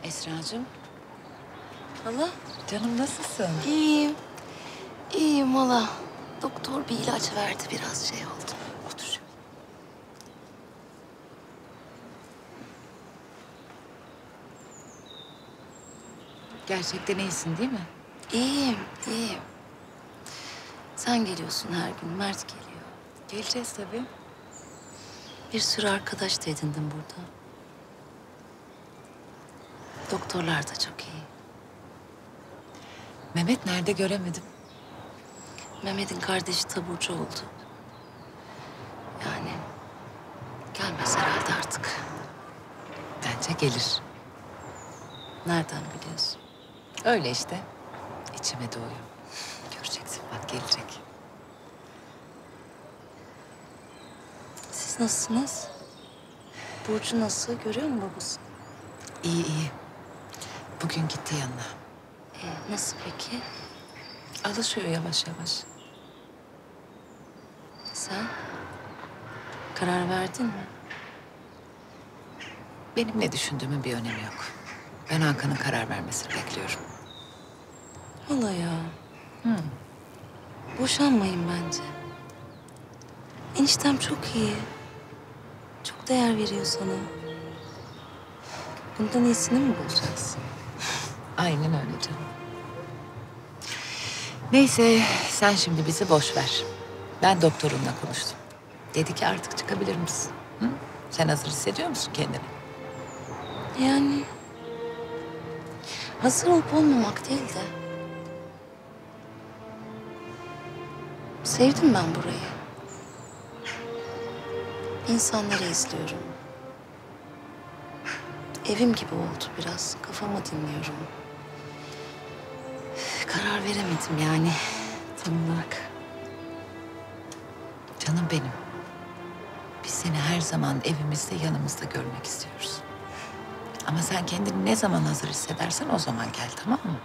Esracığım, Hala? canım nasılsın? İyiyim. İyiyim hala. Doktor bir ilaç verdi, biraz şey oldu. Otur şöyle. Gerçekten iyisin değil mi? İyiyim, iyiyim. Sen geliyorsun her gün, Mert geliyor. Geleceğiz tabii. Bir sürü arkadaş da edindim burada. Doktorlar da çok iyi. Mehmet nerede göremedim. Mehmet'in kardeşi taburcu oldu. Yani gelmez herhalde artık. Bence gelir. Nereden biliyorsun? Öyle işte. İçime doğuyor. Göreceksin bak gelecek. Siz nasılsınız? Burcu nasıl? Görüyor mu babası? İyi iyi. Bugün gitti yanına. Nasıl peki? Alışıyor yavaş yavaş. Sen? Karar verdin mi? Benim ne düşündüğümün bir önemi yok. Ben Hakan'ın karar vermesini bekliyorum. Hala ya. Boşanmayın bence. Eniştem çok iyi. Çok değer veriyor sana. Bundan iyisini mi bulacaksın? Aynen öyle canım. Neyse sen şimdi bizi boş ver. Ben doktorumla konuştum. Dedi ki artık çıkabilir misin? Hı? Sen hazır hissediyor musun kendini? Yani hazır olup olmamak değil de. Sevdim ben burayı. İnsanları izliyorum. Evim gibi oldu biraz. Kafamı dinliyorum. Karar veremedim yani tam olarak. Canım benim. Biz seni her zaman evimizde yanımızda görmek istiyoruz. Ama sen kendini ne zaman hazır hissedersen o zaman gel, tamam mı?